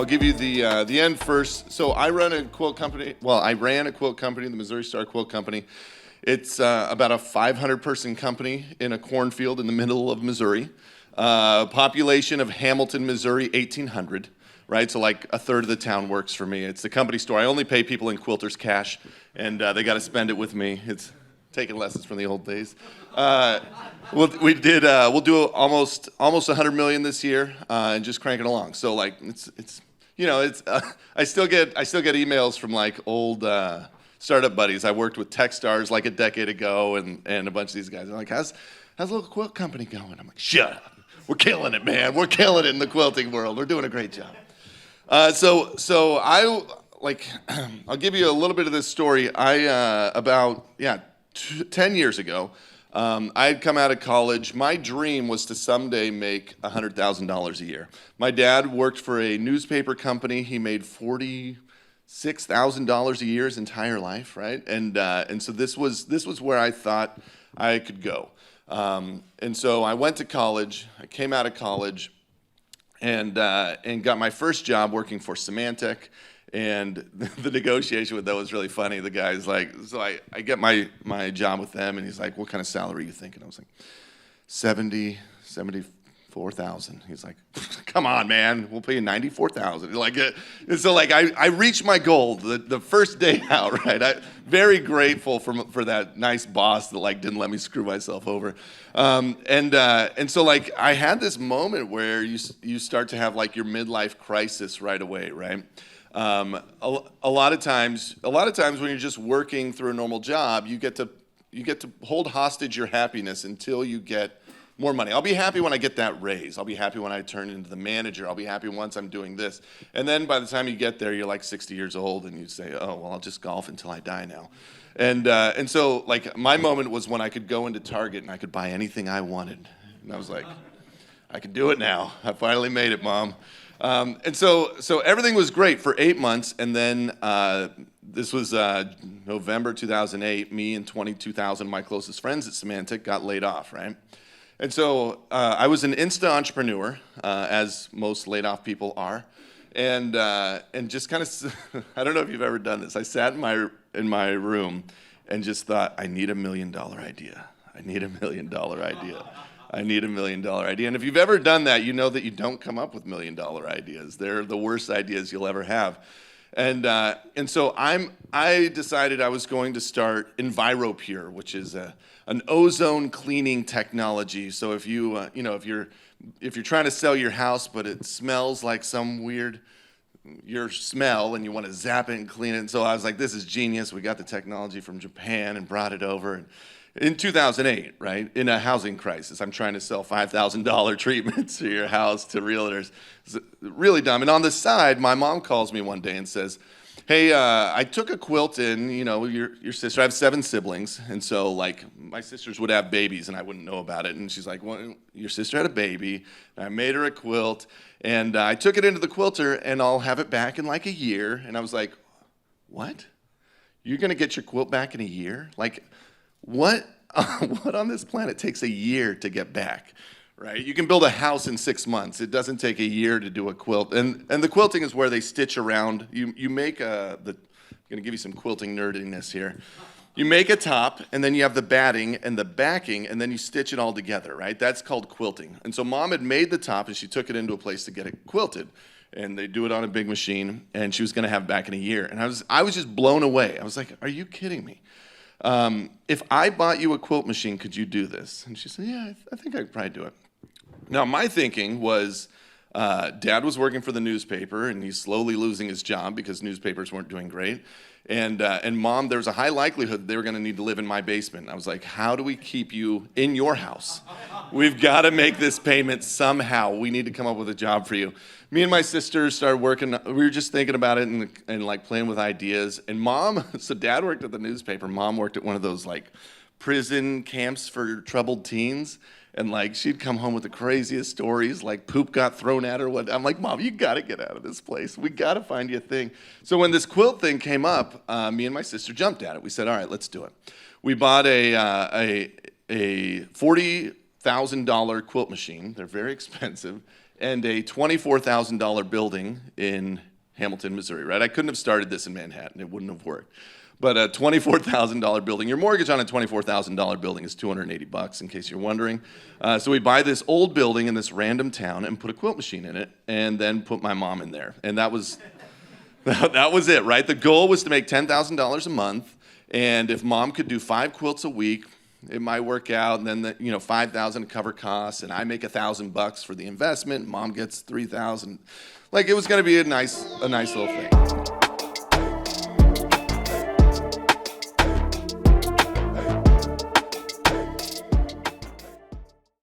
I'll give you the end first. So I run a quilt company. Well, I ran a quilt company, the Missouri Star Quilt Company. It's about a 500-person company in a cornfield in the middle of Missouri. Population of Hamilton, Missouri, 1,800. Right, so like a third of the town works for me. It's the company store. I only pay people in quilters cash, and they got to spend it with me. It's taking lessons from the old days. We'll do almost 100 million this year, and just cranking along. So like it's I still get emails from like old startup buddies. I worked with Techstars like a decade ago, and a bunch of these guys are like, how's the little quilt company going? I'm like, shut up. We're killing it, man. We're killing it in the quilting world. We're doing a great job. So I'll give you a little bit of this story. About 10 years ago, I had come out of college. My dream was to someday make $100,000 a year. My dad worked for a newspaper company. He made $46,000 a year his entire life, right? And so this was where I thought I could go. And so I went to college. I came out of college. And got my first job working for Symantec, and the negotiation with that was really funny. The guy's like, so I get my job with them, and he's like, what kind of salary are you thinking? I was like, 74,000. He's like, come on, man, we'll pay you 94,000. Like, and so like I reached my goal the first day out, right? I'm very grateful for that nice boss that like didn't let me screw myself over. And so like I had this moment where you start to have like your midlife crisis right away, right? A lot of times when you're just working through a normal job, you get to hold hostage your happiness until you get more money. I'll be happy when I get that raise. I'll be happy when I turn into the manager. I'll be happy once I'm doing this. And then by the time you get there, you're like 60 years old, and you say, oh, well, I'll just golf until I die now. And so like my moment was when I could go into Target and I could buy anything I wanted. And I was like, I can do it now. I finally made it, Mom. And so everything was great for 8 months, and then this was November 2008. Me and 22,000 of my closest friends at Symantec got laid off, right? And so I was an instant entrepreneur, as most laid off people are, and just kind of I don't know if you've ever done this. I sat in my room and just thought, I need $1 million idea. I need $1 million idea. I need $1 million idea. And if you've ever done that, you know that you don't come up with $1 million ideas. They're the worst ideas you'll ever have. And so I decided I was going to start EnviroPure, which is an ozone cleaning technology. So if if you're trying to sell your house, but it smells like some weird your smell and you want to zap it and clean it. And so I was like, this is genius. We got the technology from Japan and brought it over. And in 2008, right, in a housing crisis, I'm trying to sell $5,000 treatments to your house to realtors. It's really dumb. And on the side, my mom calls me one day and says, hey, I took a quilt in, your sister. I have 7 siblings, and so like my sisters would have babies, and I wouldn't know about it. And she's like, well, your sister had a baby, and I made her a quilt, and I took it into the quilter, and I'll have it back in like a year. And I was like, what? You're gonna get your quilt back in a year? Like, what on this planet takes a year to get back? Right? You can build a house in 6 months. It doesn't take a year to do a quilt. And the quilting is where they stitch around. You make I'm going to give you some quilting nerdiness here. You make a top, and then you have the batting and the backing, and then you stitch it all together, right? That's called quilting. And so Mom had made the top, and she took it into a place to get it quilted. And they do it on a big machine, and she was going to have it back in a year. And I was just blown away. I was like, are you kidding me? If I bought you a quilt machine, could you do this? And she said, yeah, I think I could probably do it. Now, my thinking was, Dad was working for the newspaper, and he's slowly losing his job because newspapers weren't doing great. And Mom, there was a high likelihood they were going to need to live in my basement. I was like, how do we keep you in your house? We've got to make this payment somehow. We need to come up with a job for you. Me and my sister started working. We were just thinking about it and like playing with ideas. And Mom, so Dad worked at the newspaper. Mom worked at one of those like prison camps for troubled teens. And like she'd come home with the craziest stories, like poop got thrown at her. I'm like, Mom, you got to get out of this place. We got to find you a thing. So when this quilt thing came up, me and my sister jumped at it. We said, all right, let's do it. We bought a $40,000 quilt machine. They're very expensive. and a $24,000 building in Hamilton, Missouri, right? I couldn't have started this in Manhattan. It wouldn't have worked. But a $24,000 building, your mortgage on a $24,000 building is $280, in case you're wondering. So we buy this old building in this random town and put a quilt machine in it, and then put my mom in there. And that was it, right? The goal was to make $10,000 a month, and if mom could do 5 quilts a week, it might work out, and then $5,000 to cover costs, and I make $1,000 for the investment, and mom gets $3,000. Like, it was going to be a nice little thing.